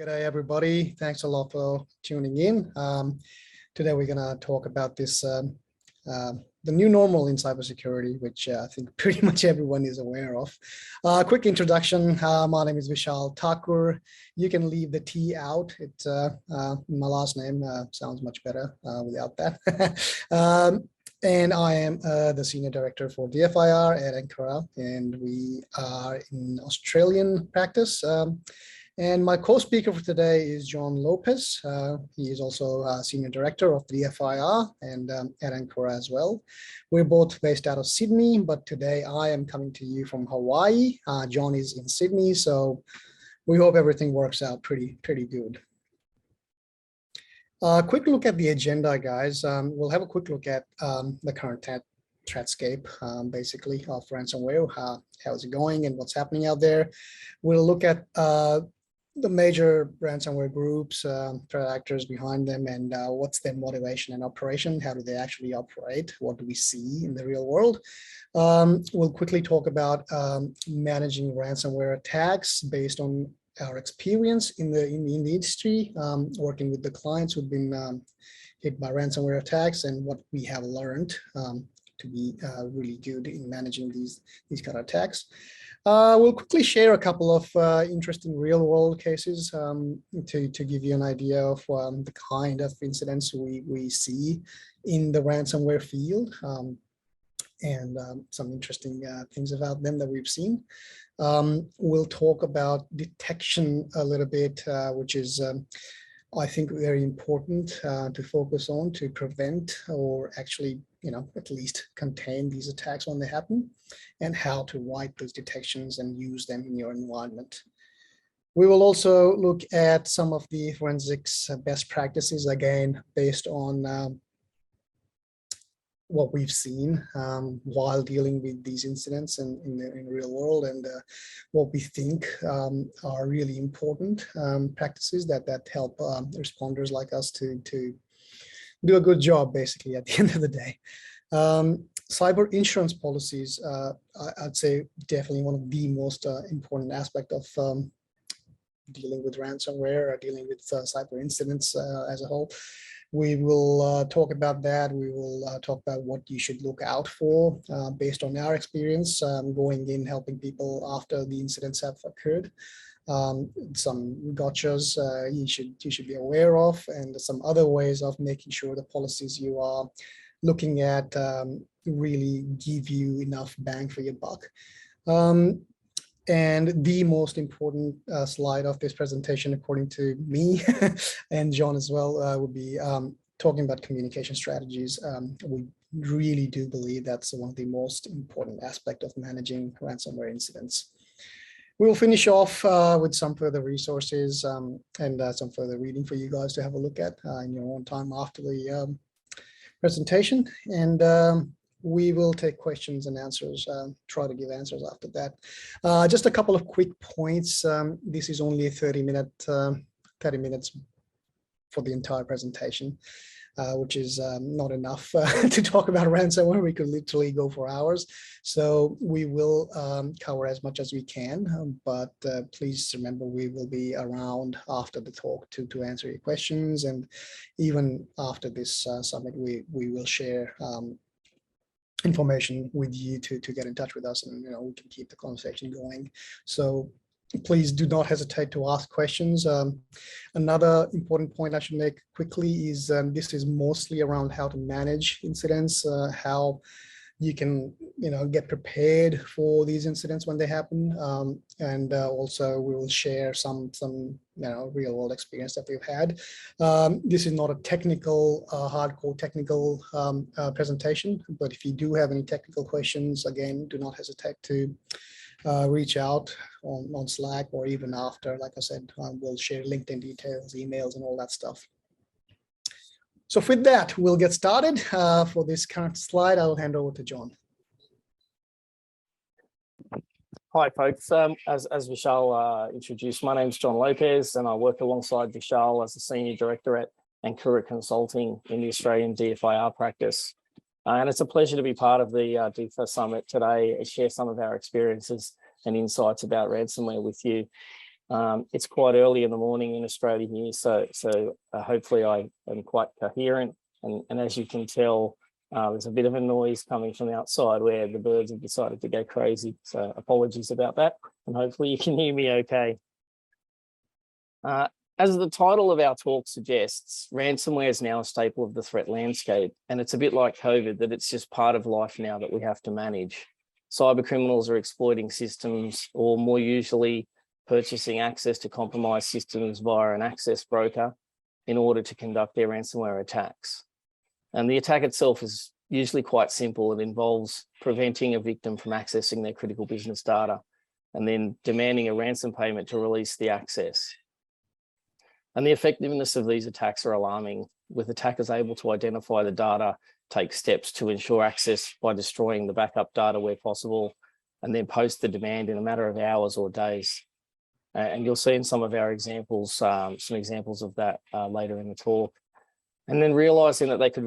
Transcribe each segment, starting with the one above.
G'day everybody. Thanks a lot for tuning in. Today we're going to talk about this the new normal in cybersecurity, which I think pretty much everyone is aware of. Quick introduction. My name is Vishal Thakur. You can leave the T out. It's my last name sounds much better without that. And I am the Senior Director for DFIR at Ankara, and we are in Australian practice. And my co-speaker for today is John Lopes. He is also Senior Director of the DFIR and at Ankara as well. We're both based out of Sydney, but today I am coming to you from Hawaii. John is in Sydney, so we hope everything works out pretty good. Quick look at the agenda, guys. We'll have a quick look at the current threatscape, basically, of ransomware. How is it going and what's happening out there? We'll look at the major ransomware groups, threat actors behind them, and what's their motivation and operation. How do they actually operate? What do we see in the real world? We'll quickly talk about managing ransomware attacks based on our experience in the industry, working with the clients who've been hit by ransomware attacks, and what we have learned to be really good in managing these kind of attacks. We'll quickly share a couple of interesting real-world cases to give you an idea of the kind of incidents we see in the ransomware field, and some interesting things about them that we've seen. We'll talk about detection a little bit, which is I think very important to focus on to prevent or actually, at least contain these attacks when they happen, and how to write those detections and use them in your environment. We will also look at some of the forensics best practices, again, based on what we've seen while dealing with these incidents in the real world, and what we think are really important practices that help responders like us to do a good job, basically, at the end of the day. Cyber insurance policies, I'd say definitely one of the most important aspect of dealing with ransomware or dealing with cyber incidents as a whole. We will talk about that. We will talk about what you should look out for based on our experience going in, helping people after the incidents have occurred. Some gotchas you should be aware of, and some other ways of making sure the policies you are looking at really give you enough bang for your buck. And the most important slide of this presentation, according to me and John as well, would be talking about communication strategies. We really do believe that's one of the most important aspects of managing ransomware incidents. We'll finish off with some further resources and some further reading for you guys to have a look at in your own time after the presentation. And we will take questions and answers, try to give answers after that. Just a couple of quick points. This is only a 30 minutes for the entire presentation, which is not enough to talk about ransomware. We could literally go for hours. So we will cover as much as we can, but please remember we will be around after the talk to answer your questions. And even after this summit, we will share information with you to get in touch with us, and we can keep the conversation going. So please do not hesitate to ask questions. Another important point I should make quickly is this is mostly around how to manage incidents, how you can get prepared for these incidents when they happen, and also we will share some real world experience that we've had. This is not a technical, hardcore technical presentation, but if you do have any technical questions, again, do not hesitate to reach out on Slack, or even after, like I said, we'll share LinkedIn details, emails, and all that stuff. So with that, we'll get started. For this current slide, I'll hand over to John. Hi, folks. As Vishal introduced, my name is John Lopes, and I work alongside Vishal as the Senior Director at Ankara Consulting in the Australian DFIR practice. And it's a pleasure to be part of the DFIR Summit today and share some of our experiences and insights about ransomware with you. It's quite early in the morning in Australia here, so hopefully I am quite coherent. And as you can tell, there's a bit of a noise coming from outside where the birds have decided to go crazy. So apologies about that, and hopefully you can hear me okay. As the title of our talk suggests, ransomware is now a staple of the threat landscape, and it's a bit like COVID, that it's just part of life now that we have to manage. Cyber criminals are exploiting systems, or more usually purchasing access to compromised systems via an access broker in order to conduct their ransomware attacks. And the attack itself is usually quite simple. It involves preventing a victim from accessing their critical business data and then demanding a ransom payment to release the access. And the effectiveness of these attacks are alarming, with attackers able to identify the data, take steps to ensure access by destroying the backup data where possible, and then post the demand in a matter of hours or days. And you'll see in some of our examples, some examples of that later in the talk. And then realizing that they could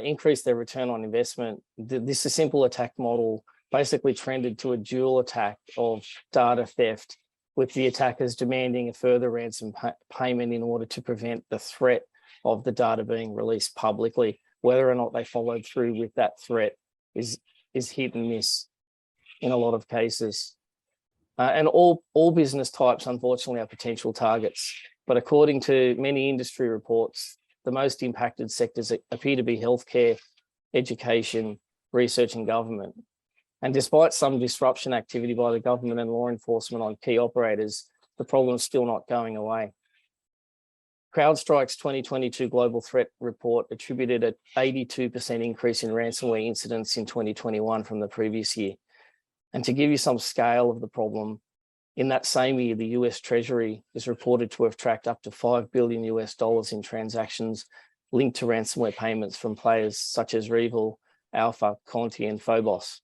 increase their return on investment, this simple attack model basically trended to a dual attack of data theft, with the attackers demanding a further ransom payment in order to prevent the threat of the data being released publicly. Whether or not they followed through with that threat is hit and miss in a lot of cases. And all business types, unfortunately, are potential targets. But according to many industry reports, the most impacted sectors appear to be healthcare, education, research, and government. And despite some disruption activity by the government and law enforcement on key operators, the problem is still not going away. CrowdStrike's 2022 Global Threat Report attributed an 82% increase in ransomware incidents in 2021 from the previous year. And to give you some scale of the problem, in that same year, the US Treasury is reported to have tracked up to $5 billion in transactions linked to ransomware payments from players such as Revil, Alpha, Conti, and Phobos.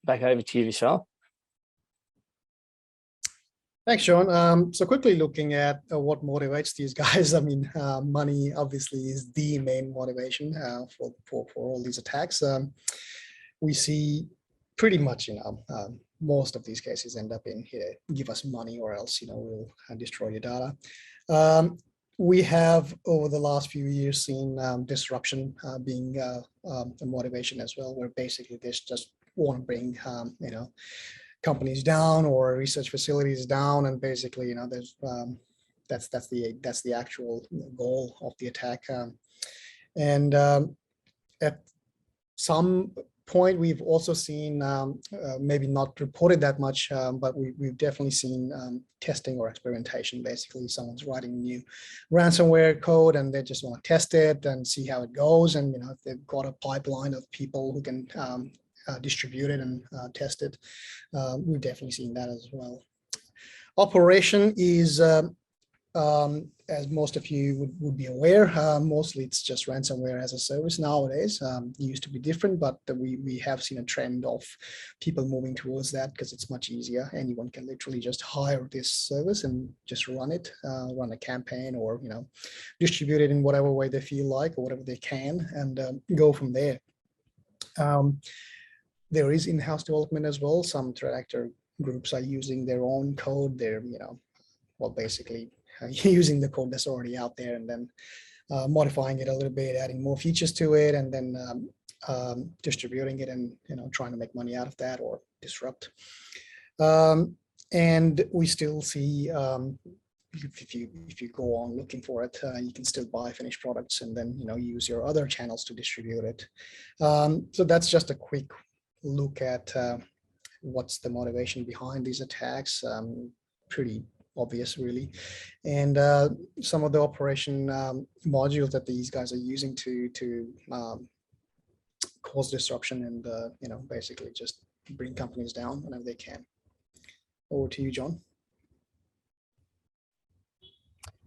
Back over to you, Vishal. Thanks, Sean. So quickly looking at what motivates these guys. I mean, money obviously is the main motivation for all these attacks. We see pretty much, most of these cases end up in here, give us money or else, we'll destroy your data. We have over the last few years seen disruption being a motivation as well, where basically they just want to bring, companies down or research facilities down, and basically, there's that's the actual goal of the attack. And at some point, we've also seen, maybe not reported that much, but we've definitely seen testing or experimentation. Basically, someone's writing new ransomware code and they just want to test it and see how it goes. And if they've got a pipeline of people who can distribute it and test it, we've definitely seen that as well. Operation is, as most of you would be aware, mostly it's just ransomware as a service nowadays. It used to be different, but we have seen a trend of people moving towards that because it's much easier. Anyone can literally just hire this service and just run it, run a campaign, or distribute it in whatever way they feel like or whatever they can, and go from there. There is in-house development as well. Some threat actor groups are using their own code. They're basically using the code that's already out there and then modifying it a little bit, adding more features to it, and then distributing it and trying to make money out of that or disrupt. And we still see, if you go on looking for it, you can still buy finished products and then use your other channels to distribute it. So that's just a quick look at what's the motivation behind these attacks. Pretty obvious, really. And some of the operation modules that these guys are using to cause disruption and basically just bring companies down whenever they can. Over to you, John.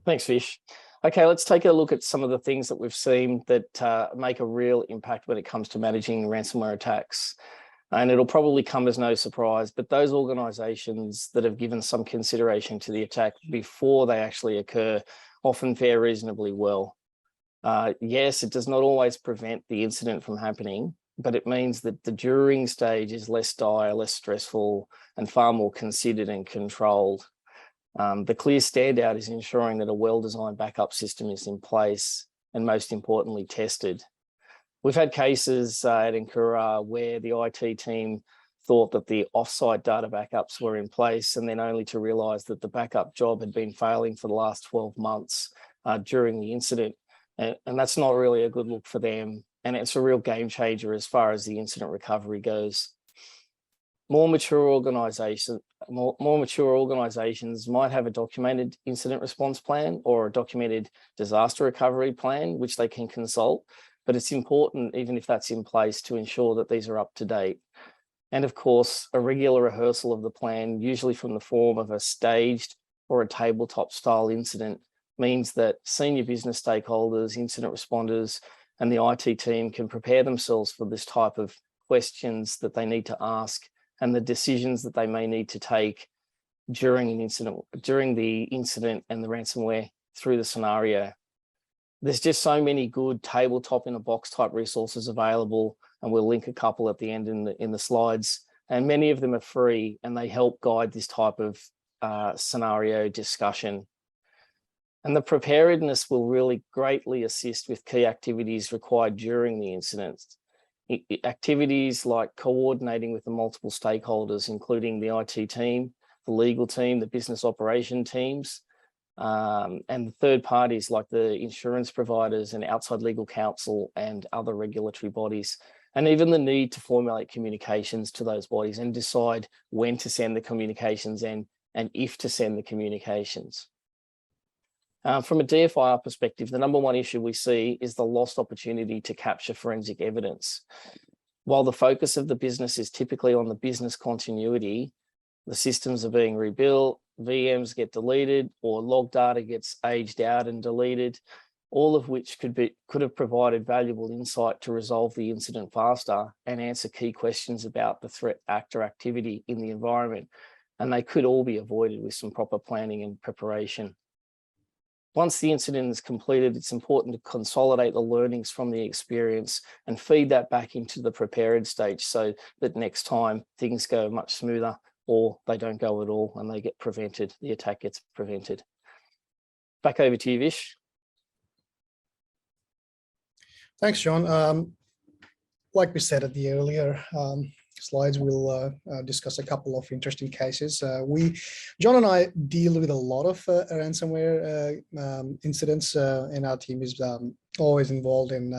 Thanks, Vish. Okay, let's take a look at some of the things that we've seen that make a real impact when it comes to managing ransomware attacks. And it'll probably come as no surprise, but those organizations that have given some consideration to the attack before they actually occur often fare reasonably well. Yes, it does not always prevent the incident from happening, but it means that the during stage is less dire, less stressful, and far more considered and controlled. The clear standout is ensuring that a well-designed backup system is in place and, most importantly, tested. We've had cases at Encura where the IT team thought that the offsite data backups were in place, and then only to realise that the backup job had been failing for the last 12 months during the incident. And that's not really a good look for them. And it's a real game changer as far as the incident recovery goes. More mature organisations might have a documented incident response plan or a documented disaster recovery plan, which they can consult. But it's important, even if that's in place, to ensure that these are up to date. And of course, a regular rehearsal of the plan, usually from the form of a staged or a tabletop style incident, means that senior business stakeholders, incident responders, and the IT team can prepare themselves for this type of questions that they need to ask and the decisions that they may need to take during the incident and the ransomware through the scenario. There's just so many good tabletop in a box type resources available, and we'll link a couple at the end in the slides. And many of them are free, and they help guide this type of scenario discussion. And the preparedness will really greatly assist with key activities required during the incident. Activities like coordinating with the multiple stakeholders, including the IT team, the legal team, the business operation teams, and third parties like the insurance providers and outside legal counsel and other regulatory bodies, and even the need to formulate communications to those bodies and decide when to send the communications and if to send the communications. From a DFIR perspective, the number one issue we see is the lost opportunity to capture forensic evidence. While the focus of the business is typically on the business continuity, the systems are being rebuilt, VMs get deleted, or log data gets aged out and deleted, all of which could have provided valuable insight to resolve the incident faster and answer key questions about the threat actor activity in the environment. And they could all be avoided with some proper planning and preparation. Once the incident is completed, it's important to consolidate the learnings from the experience and feed that back into the prepared stage so that next time things go much smoother, or they don't go at all and they get prevented, the attack gets prevented. Back over to you, Vish. Thanks, John. Like we said at the earlier slides, we'll discuss a couple of interesting cases. John and I deal with a lot of ransomware incidents, and our team is always involved in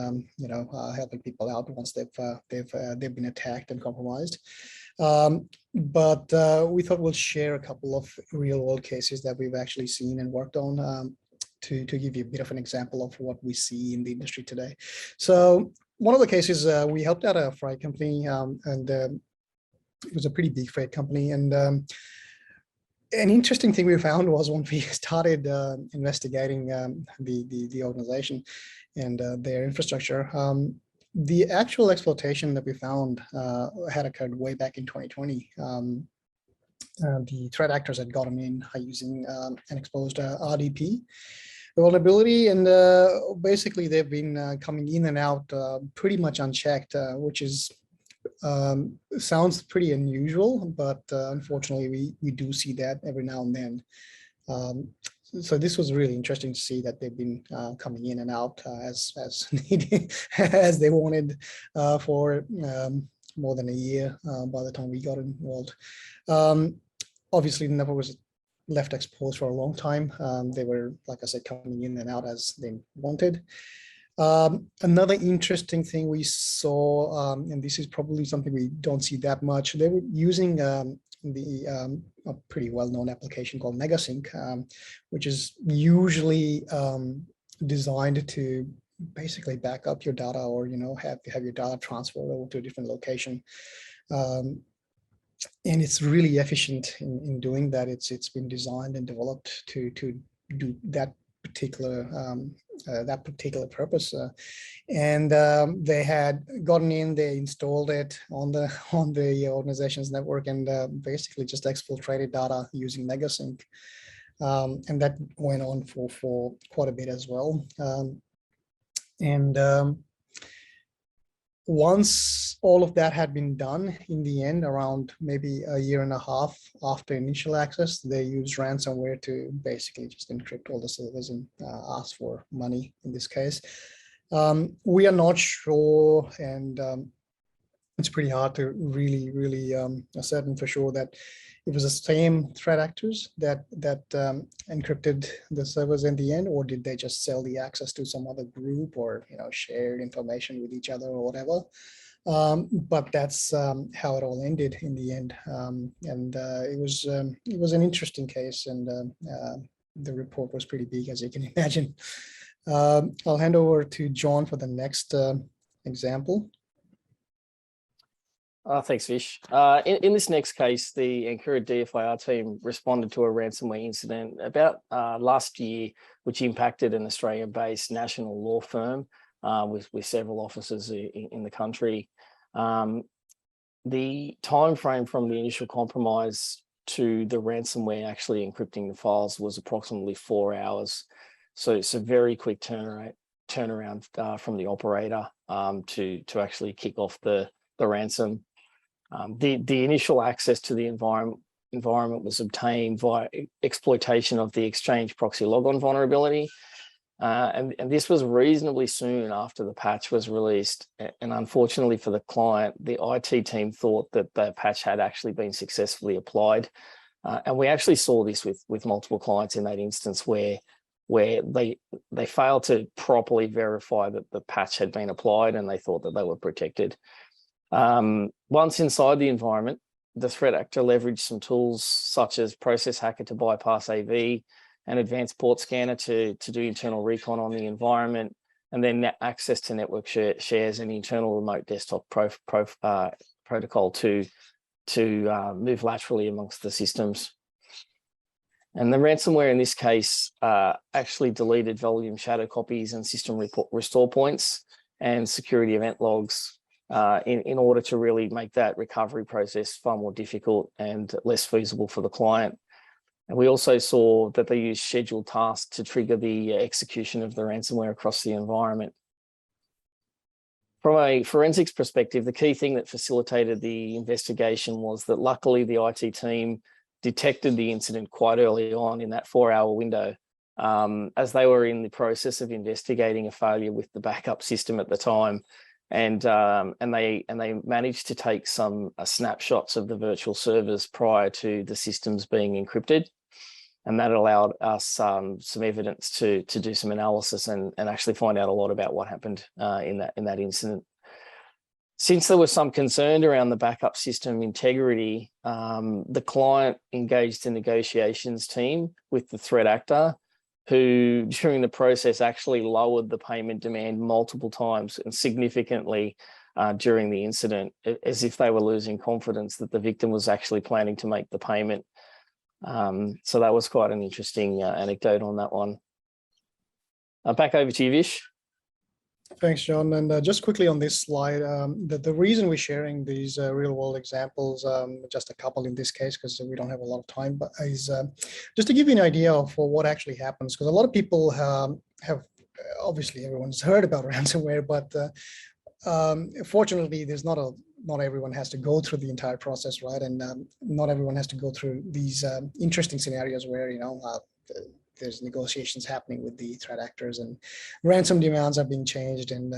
helping people out once they've been attacked and compromised. But we thought we'll share a couple of real-world cases that we've actually seen and worked on to give you a bit of an example of what we see in the industry today. So one of the cases, we helped out a freight company, and it was a pretty big freight company. And an interesting thing we found was when we started investigating the organization and their infrastructure, the actual exploitation that we found had occurred way back in 2020. The threat actors had gotten in using an exposed RDP vulnerability, and basically they've been coming in and out pretty much unchecked, which is sounds pretty unusual, but unfortunately we do see that every now and then. So this was really interesting to see that they've been coming in and out as needed, as they wanted for more than a year by the time we got involved. Obviously, the network was left exposed for a long time. They were, like I said, coming in and out as they wanted. Another interesting thing we saw, and this is probably something we don't see that much, they were using a pretty well-known application called Megasync, which is usually designed to basically back up your data, or have your data transferred over to a different location. And it's really efficient in doing that. It's been designed and developed to do that particular purpose. And they had gotten in, they installed it on the organization's network, and basically just exfiltrated data using Megasync. And that went on for quite a bit as well. Once all of that had been done, in the end, around maybe a year and a half after initial access, they used ransomware to basically just encrypt all the servers and ask for money in this case. We are not sure, and it's pretty hard to really ascertain for sure that it was the same threat actors that encrypted the servers in the end, or did they just sell the access to some other group, or shared information with each other or whatever. But that's how it all ended in the end, and it was an interesting case, and the report was pretty big, as you can imagine. I'll hand over to John for the next example. Thanks, Vish. In this next case, the Ankura DFIR team responded to a ransomware incident about last year, which impacted an Australian-based national law firm with several offices in the country. The time frame from the initial compromise to the ransomware actually encrypting the files was approximately 4 hours. So it's a very quick turnaround from the operator to actually kick off the ransom. The initial access to the environment was obtained via exploitation of the Exchange proxy logon vulnerability. And this was reasonably soon after the patch was released. And unfortunately for the client, the IT team thought that the patch had actually been successfully applied. And we actually saw this with multiple clients in that instance where they failed to properly verify that the patch had been applied, and they thought that they were protected. Once inside the environment, the threat actor leveraged some tools such as Process Hacker to bypass AV, an advanced port scanner to do internal recon on the environment, and then access to network shares and internal remote desktop protocol to move laterally amongst the systems. And the ransomware in this case actually deleted volume shadow copies and system restore points and security event logs in order to really make that recovery process far more difficult and less feasible for the client. And we also saw that they used scheduled tasks to trigger the execution of the ransomware across the environment. From a forensics perspective, the key thing that facilitated the investigation was that luckily the IT team detected the incident quite early on in that 4-hour window, as they were in the process of investigating a failure with the backup system at the time. And they managed to take some snapshots of the virtual servers prior to the systems being encrypted, and that allowed us some evidence to do some analysis and actually find out a lot about what happened in that incident. Since there was some concern around the backup system integrity, the client engaged a negotiations team with the threat actor, who during the process actually lowered the payment demand multiple times and significantly during the incident, as if they were losing confidence that the victim was actually planning to make the payment. So that was quite an interesting anecdote on that one. Back over to you, Vish. Thanks, John. And just quickly on this slide, the reason we're sharing these real world examples, just a couple in this case, because we don't have a lot of time, but is just to give you an idea of what actually happens, because a lot of people have, obviously everyone's heard about ransomware, but fortunately there's not everyone has to go through the entire process, right? And not everyone has to go through these interesting scenarios where, there's negotiations happening with the threat actors and ransom demands are being changed, and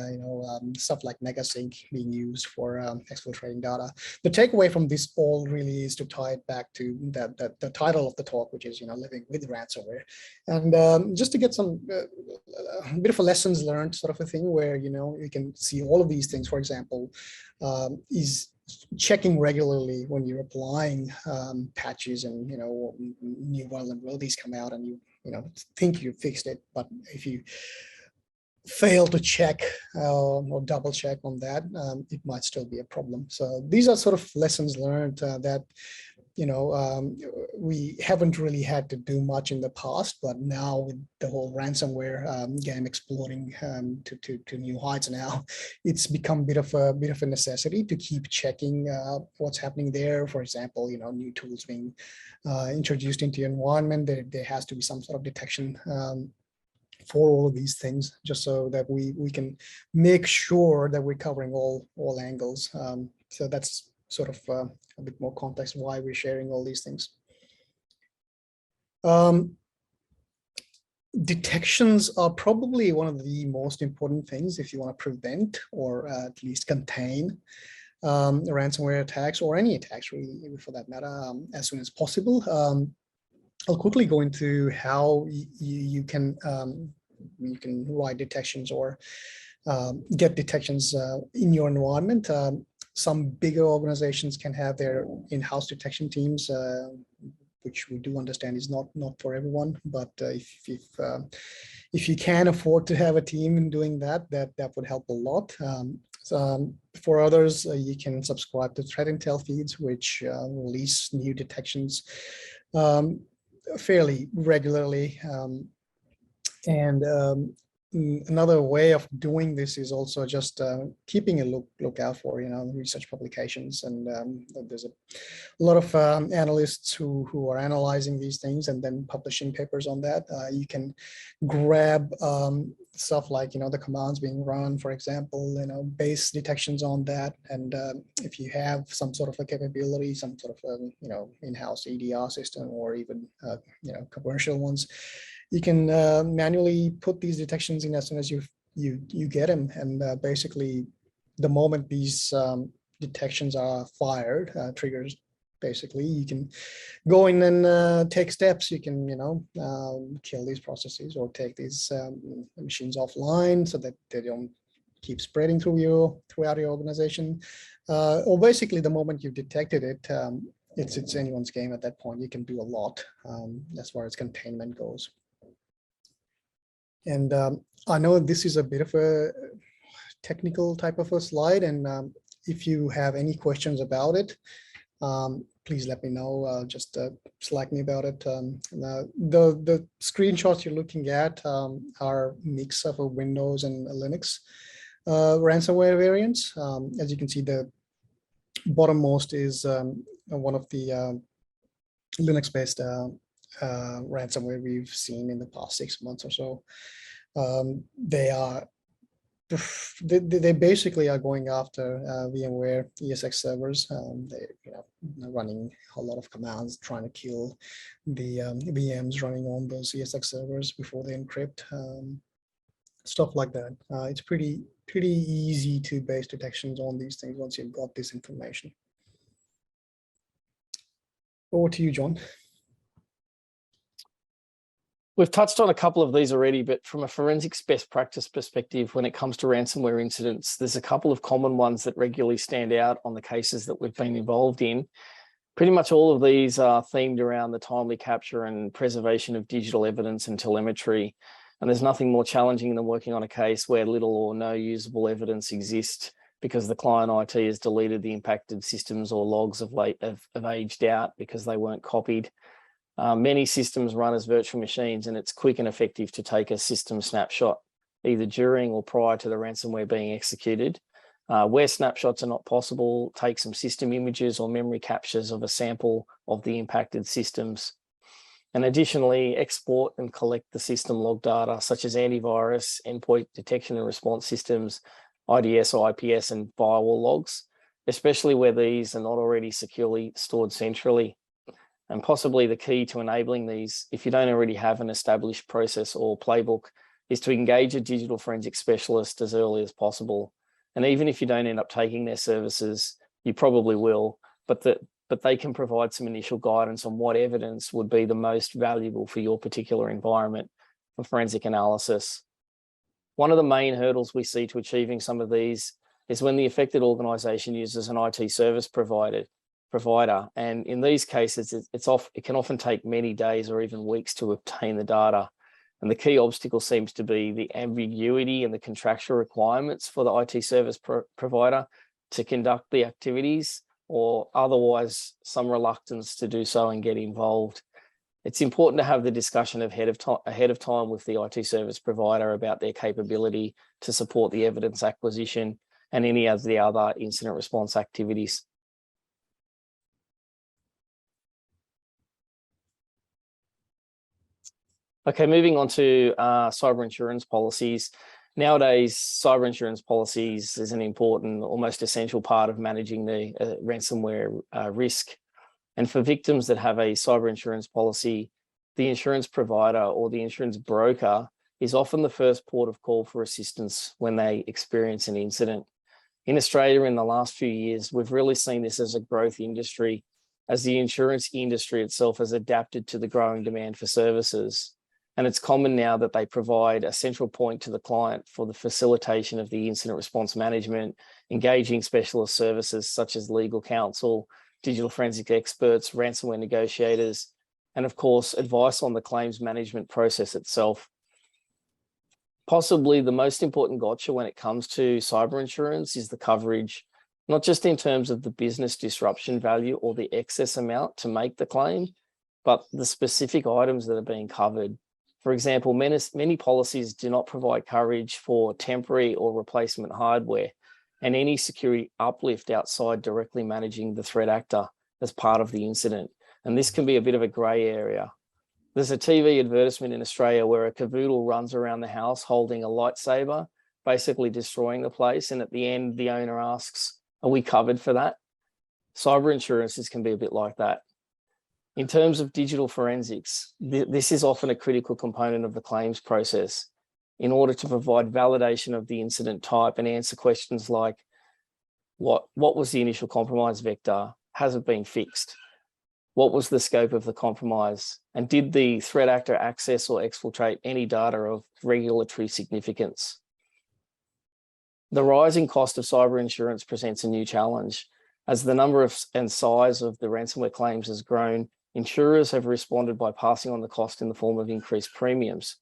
stuff like NegaSync being used for exfiltrating data. The takeaway from this all really is to tie it back to the title of the talk, which is living with ransomware, and just to get some bit of a lessons learned sort of a thing where you can see all of these things. For example, is checking regularly when you're applying patches and new vulnerabilities come out and you think you fixed it, but if you fail to check or double check on that, it might still be a problem. So these are sort of lessons learned that we haven't really had to do much in the past, but now with the whole ransomware game exploding to new heights now, it's become a bit of a necessity to keep checking what's happening there. For example, new tools being introduced into your environment, there has to be some sort of detection for all of these things, just so that we can make sure that we're covering all angles. So that's sort of a bit more context why we're sharing all these things. Detections are probably one of the most important things if you want to prevent or at least contain ransomware attacks, or any attacks really for that matter, as soon as possible. I'll quickly go into how you can write detections or get detections in your environment. Some bigger organizations can have their in-house detection teams, which we do understand is not for everyone. But if you can afford to have a team in doing that, that would help a lot. For others, you can subscribe to threat intel feeds, which release new detections fairly regularly. Another way of doing this is also just keeping a lookout for research publications, and there's a lot of analysts who are analyzing these things and then publishing papers on that. You can grab stuff like the commands being run, for example, base detections on that, and if you have some sort of a capability, some sort of in-house EDR system, or even commercial ones, you can manually put these detections in as soon as you get them, and basically the moment these detections are fired, triggers, basically you can go in and take steps. You can kill these processes or take these machines offline so that they don't keep spreading throughout your organization, or basically the moment you've detected it, it's anyone's game at that point. You can do a lot as far as containment goes. And I know this is a bit of a technical type of a slide, and if you have any questions about it, please let me know. Just Slack me about it. The screenshots you're looking at are a mix of a Windows and a Linux ransomware variants. As you can see, the bottommost is one of the Linux-based ransomware we've seen in the past 6 months or so. They basically are going after VMware ESX servers. They're running a lot of commands trying to kill the VMs running on those ESX servers before they encrypt, stuff like that. It's pretty easy to base detections on these things once you've got this information. Over to you, John. We've touched on a couple of these already, but from a forensics best practice perspective, when it comes to ransomware incidents, there's a couple of common ones that regularly stand out on the cases that we've been involved in. Pretty much all of these are themed around the timely capture and preservation of digital evidence and telemetry. And there's nothing more challenging than working on a case where little or no usable evidence exists because the client IT has deleted the impacted systems, or logs have aged out because they weren't copied. Many systems run as virtual machines, and it's quick and effective to take a system snapshot either during or prior to the ransomware being executed. Where snapshots are not possible, take some system images or memory captures of a sample of the impacted systems. And additionally, export and collect the system log data, such as antivirus, endpoint detection and response systems, IDS or IPS, and firewall logs, especially where these are not already securely stored centrally. And possibly the key to enabling these, if you don't already have an established process or playbook, is to engage a digital forensic specialist as early as possible. And even if you don't end up taking their services, you probably will, but they can provide some initial guidance on what evidence would be the most valuable for your particular environment for forensic analysis. One of the main hurdles we see to achieving some of these is when the affected organization uses an IT service provider. And in these cases, it can often take many days or even weeks to obtain the data. And the key obstacle seems to be the ambiguity and the contractual requirements for the IT service provider to conduct the activities, or otherwise some reluctance to do so and get involved. It's important to have the discussion ahead of time with the IT service provider about their capability to support the evidence acquisition and any of the other incident response activities. Okay, moving on to cyber insurance policies. Nowadays, cyber insurance policies is an important, almost essential part of managing the ransomware risk. And for victims that have a cyber insurance policy, the insurance provider or the insurance broker is often the first port of call for assistance when they experience an incident. In Australia, in the last few years, we've really seen this as a growth industry, as the insurance industry itself has adapted to the growing demand for services. And it's common now that they provide a central point to the client for the facilitation of the incident response management, engaging specialist services such as legal counsel, digital forensic experts, ransomware negotiators, and of course, advice on the claims management process itself. Possibly the most important gotcha when it comes to cyber insurance is the coverage, not just in terms of the business disruption value or the excess amount to make the claim, but the specific items that are being covered. For example, many policies do not provide coverage for temporary or replacement hardware and any security uplift outside directly managing the threat actor as part of the incident. And this can be a bit of a grey area. There's a TV advertisement in Australia where a cavoodle runs around the house holding a lightsaber, basically destroying the place. And at the end, the owner asks, are we covered for that? Cyber insurances can be a bit like that. In terms of digital forensics, this is often a critical component of the claims process in order to provide validation of the incident type and answer questions like, what was the initial compromise vector? Has it been fixed? What was the scope of the compromise? And did the threat actor access or exfiltrate any data of regulatory significance? The rising cost of cyber insurance presents a new challenge. As the number of and size of the ransomware claims has grown, insurers have responded by passing on the cost in the form of increased premiums.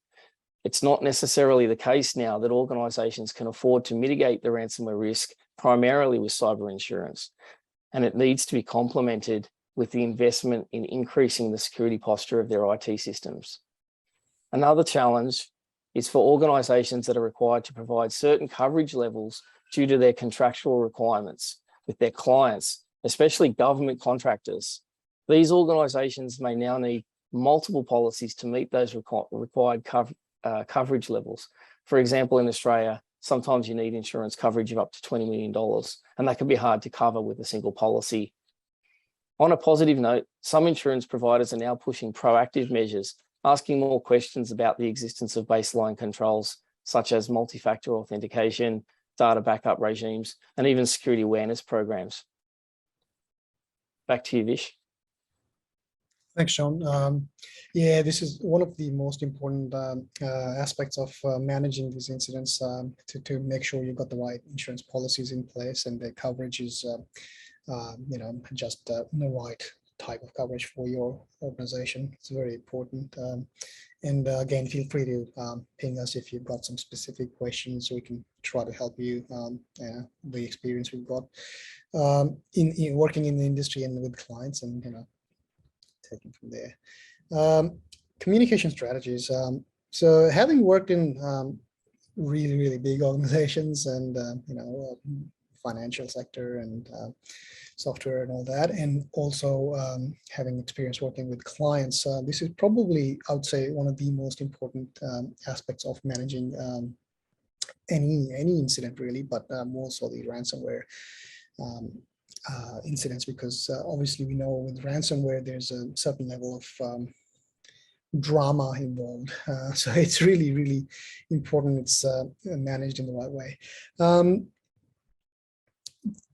It's not necessarily the case now that organisations can afford to mitigate the ransomware risk primarily with cyber insurance, and it needs to be complemented with the investment in increasing the security posture of their IT systems. Another challenge is for organisations that are required to provide certain coverage levels due to their contractual requirements with their clients, especially government contractors. These organisations may now need multiple policies to meet those required coverage levels. For example, in Australia, sometimes you need insurance coverage of up to $20 million, and that can be hard to cover with a single policy. On a positive note, some insurance providers are now pushing proactive measures, asking more questions about the existence of baseline controls, such as multi-factor authentication, data backup regimes, and even security awareness programs. Back to you, Vish. Thanks, Sean. Yeah, this is one of the most important aspects of managing these incidents, to make sure you've got the right insurance policies in place and the coverage is, just the right type of coverage for your organization. It's very important. And again, feel free to ping us if you've got some specific questions so we can try to help you, the experience we've got in working in the industry and with clients, and taking from there. Communication strategies. So having worked in really big organizations and financial sector and software and all that, and also having experience working with clients, this is probably, I would say, one of the most important aspects of managing any incident really, but more so the ransomware incidents, because obviously we know with ransomware there's a certain level of drama involved, so it's really important it's managed in the right way.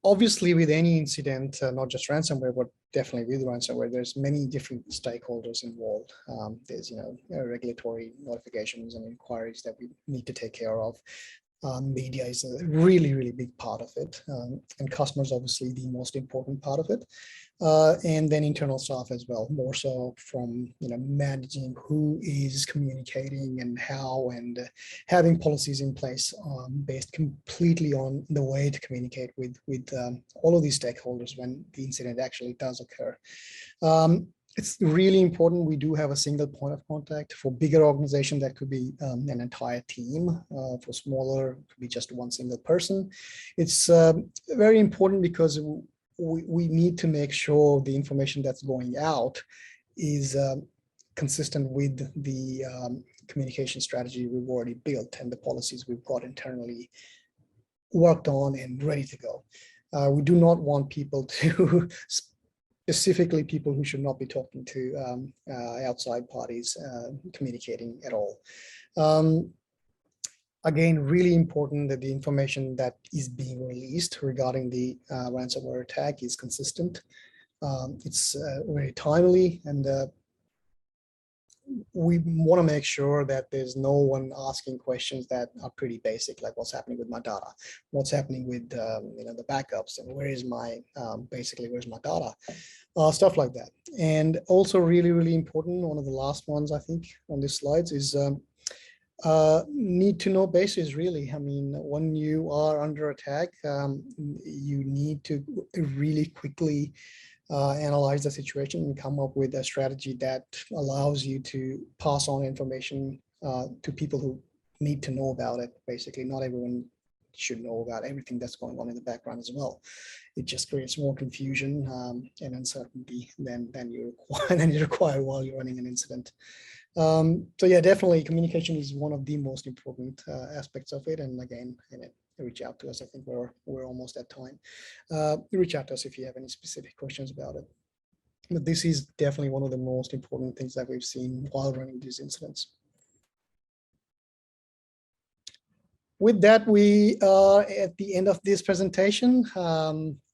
Obviously with any incident, not just ransomware, but definitely with ransomware, there's many different stakeholders involved. There's regulatory notifications and inquiries that we need to take care of. Media is a really big part of it, and customers obviously the most important part of it, and then internal staff as well, more so from managing who is communicating and how, and having policies in place based completely on the way to communicate with all of these stakeholders when the incident actually does occur. It's really important we do have a single point of contact. For bigger organization, that could be an entire team. For smaller, it could be just one single person. It's very important because we need to make sure the information that's going out is consistent with the communication strategy we've already built and the policies we've got internally worked on and ready to go. We do not want people to, specifically people who should not be talking to outside parties, communicating at all. Again, really important that the information that is being released regarding the ransomware attack is consistent. It's very timely, and we want to make sure that there's no one asking questions that are pretty basic, like what's happening with my data, what's happening with the backups, and where is my basically where's my data, stuff like that. And also really important, one of the last ones I think on these slides is need to know basis. Really, I mean, when you are under attack, you need to really quickly analyze the situation and come up with a strategy that allows you to pass on information to people who need to know about it. Basically, not everyone should know about everything that's going on in the background as well. It just creates more confusion and uncertainty than you require while you're running an incident. So yeah, definitely communication is one of the most important aspects of it. And again, reach out to us. I think we're almost at time. Reach out to us if you have any specific questions about it. But this is definitely one of the most important things that we've seen while running these incidents. With that, we are at the end of this presentation.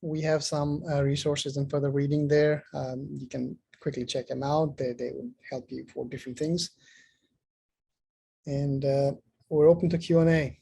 We have some resources and further reading there. You can quickly check them out. They will help you for different things. And we're open to Q&A.